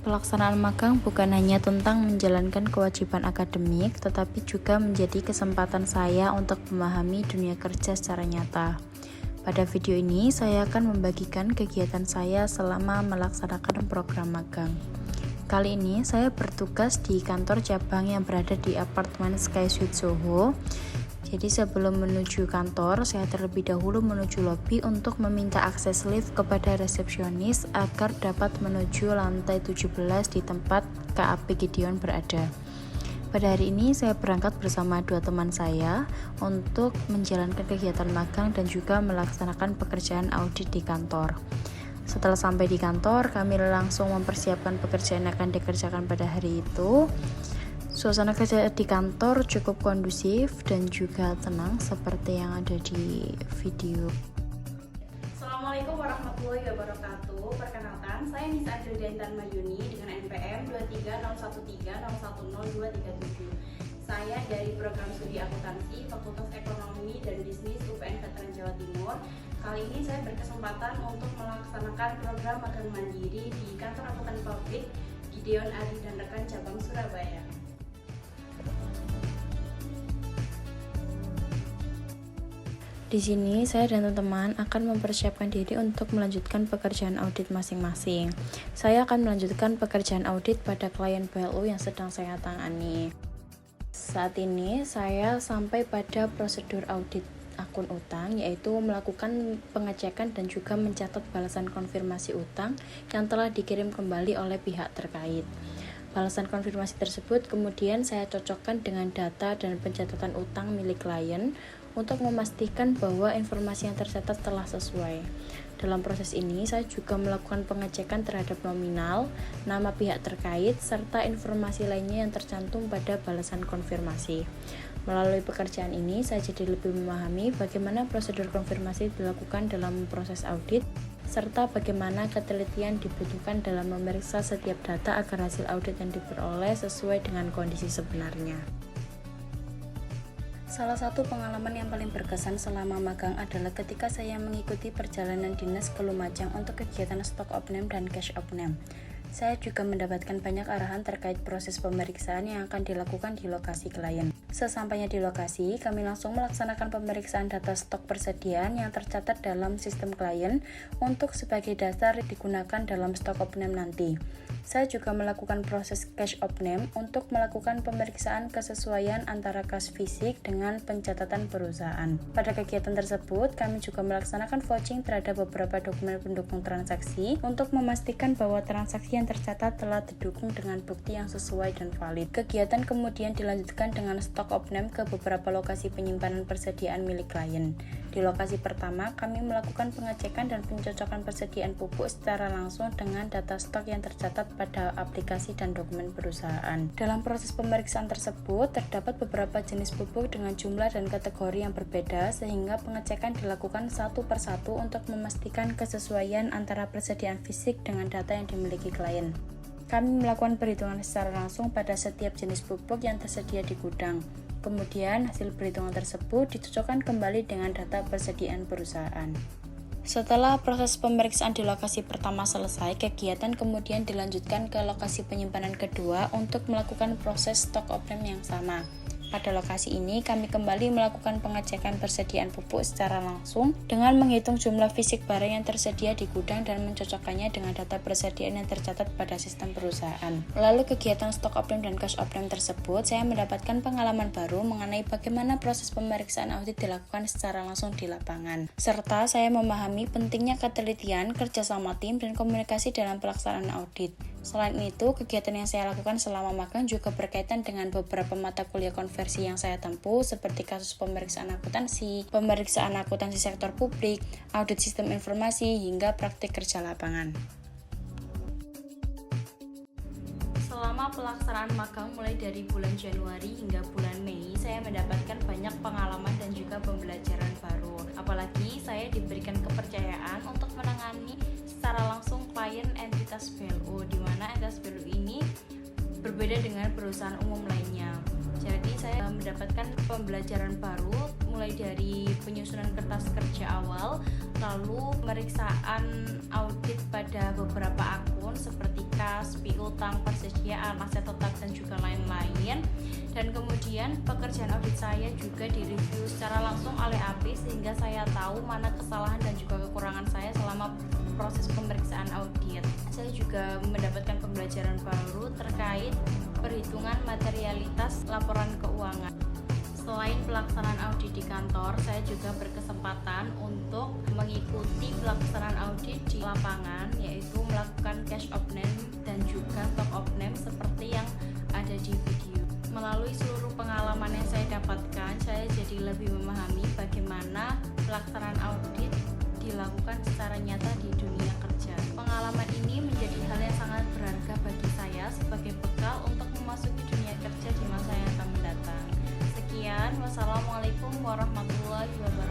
Pelaksanaan magang bukan hanya tentang menjalankan kewajiban akademik, tetapi juga menjadi kesempatan saya untuk memahami dunia kerja secara nyata. Pada video ini, saya akan membagikan kegiatan saya selama melaksanakan program magang. Kali ini, saya bertugas di kantor cabang yang berada di apartemen Sky Suite Soho. Jadi sebelum menuju kantor, saya terlebih dahulu menuju lobi untuk meminta akses lift kepada resepsionis agar dapat menuju lantai 17 di tempat KAP Gideon berada. Pada hari ini saya berangkat bersama dua teman saya untuk menjalankan kegiatan magang dan juga melaksanakan pekerjaan audit di kantor. Setelah sampai di kantor, kami langsung mempersiapkan pekerjaan yang akan dikerjakan pada hari itu. Suasana kerja di kantor cukup kondusif dan juga tenang seperti yang ada di video. Assalamualaikum warahmatullahi wabarakatuh. Perkenalkan, saya Nisa Adriantan Mayuni dengan NPM 23013010237. Saya dari program studi akuntansi Fakultas Ekonomi dan Bisnis UPN Veteran Jawa Timur. Kali ini saya berkesempatan untuk melaksanakan program magang mandiri di kantor akuntan publik Gideon Adi dan rekan cabang Surabaya. Di sini saya dan teman-teman akan mempersiapkan diri untuk melanjutkan pekerjaan audit masing-masing. Saya akan melanjutkan pekerjaan audit pada klien PLU yang sedang saya tangani. Saat ini saya sampai pada prosedur audit akun utang, yaitu melakukan pengecekan dan juga mencatat balasan konfirmasi utang yang telah dikirim kembali oleh pihak terkait. Balasan konfirmasi tersebut kemudian saya cocokkan dengan data dan pencatatan utang milik klien untuk memastikan bahwa informasi yang tercatat telah sesuai. Dalam proses ini, saya juga melakukan pengecekan terhadap nominal, nama pihak terkait, serta informasi lainnya yang tercantum pada balasan konfirmasi. Melalui pekerjaan ini, saya jadi lebih memahami bagaimana prosedur konfirmasi dilakukan dalam proses audit, serta bagaimana ketelitian dibutuhkan dalam memeriksa setiap data agar hasil audit yang diperoleh sesuai dengan kondisi sebenarnya. Salah satu pengalaman yang paling berkesan selama magang adalah ketika saya mengikuti perjalanan dinas ke Lumajang untuk kegiatan stock opname dan cash opname. Saya juga mendapatkan banyak arahan terkait proses pemeriksaan yang akan dilakukan di lokasi klien. Sesampainya di lokasi, kami langsung melaksanakan pemeriksaan data stok persediaan yang tercatat dalam sistem klien untuk sebagai dasar digunakan dalam stock opname nanti. Saya juga melakukan proses cash opname untuk melakukan pemeriksaan kesesuaian antara kas fisik dengan pencatatan perusahaan. Pada kegiatan tersebut, kami juga melaksanakan vouching terhadap beberapa dokumen pendukung transaksi untuk memastikan bahwa transaksi yang tercatat telah didukung dengan bukti yang sesuai dan valid. Kegiatan kemudian dilanjutkan dengan stock opname ke beberapa lokasi penyimpanan persediaan milik klien. Di lokasi pertama, kami melakukan pengecekan dan pencocokan persediaan pupuk secara langsung dengan data stok yang tercatat pada aplikasi dan dokumen perusahaan. Dalam proses pemeriksaan tersebut, terdapat beberapa jenis pupuk dengan jumlah dan kategori yang berbeda, sehingga pengecekan dilakukan satu persatu untuk memastikan kesesuaian antara persediaan fisik dengan data yang dimiliki klien. Kami melakukan perhitungan secara langsung pada setiap jenis pupuk yang tersedia di gudang. Kemudian, hasil perhitungan tersebut dicocokkan kembali dengan data persediaan perusahaan. Setelah proses pemeriksaan di lokasi pertama selesai, kegiatan kemudian dilanjutkan ke lokasi penyimpanan kedua untuk melakukan proses stock opname yang sama. Pada lokasi ini, kami kembali melakukan pengecekan persediaan pupuk secara langsung dengan menghitung jumlah fisik barang yang tersedia di gudang dan mencocokkannya dengan data persediaan yang tercatat pada sistem perusahaan. Lalu kegiatan stock opname dan cash opname tersebut, saya mendapatkan pengalaman baru mengenai bagaimana proses pemeriksaan audit dilakukan secara langsung di lapangan. Serta saya memahami pentingnya ketelitian, kerjasama tim, dan komunikasi dalam pelaksanaan audit. Selain itu, kegiatan yang saya lakukan selama magang juga berkaitan dengan beberapa mata kuliah konversi yang saya tempuh seperti kasus pemeriksaan akuntansi sektor publik, audit sistem informasi, hingga praktik kerja lapangan. Selama pelaksanaan magang mulai dari bulan Januari hingga bulan Mei, saya mendapatkan banyak pengalaman dan juga pembelajaran baru. Apalagi saya diberikan kepercayaan untuk menangani secara langsung klien entitas PLU, di mana entitas PLU ini berbeda dengan perusahaan umum lainnya. Jadi saya mendapatkan pembelajaran baru mulai dari penyusunan kertas kerja awal, lalu pemeriksaan audit pada beberapa akun seperti kas, PUT, utang, persediaan, aset tetap, dan juga lain-lain. Dan kemudian pekerjaan audit saya juga direview secara langsung oleh AP, sehingga saya tahu mana kesalahan dan juga kekurangan saya selama proses pemeriksaan audit. Saya juga mendapatkan pembelajaran baru terkait perhitungan materialitas laporan keuangan. Selain pelaksanaan audit di kantor, saya juga berkesempatan untuk mengikuti pelaksanaan audit di lapangan, yaitu melakukan cash opname dan juga stock opname seperti yang ada di video. Melalui seluruh pengalaman yang saya dapatkan, saya jadi lebih memahami bagaimana pelaksanaan audit dilakukan secara nyata di dunia kerja. Pengalaman ini menjadi hal yang sangat berharga bagi saya sebagai bekal untuk memasuki dunia kerja di masa yang akan mendatang. Sekian, wassalamualaikum warahmatullahi wabarakatuh.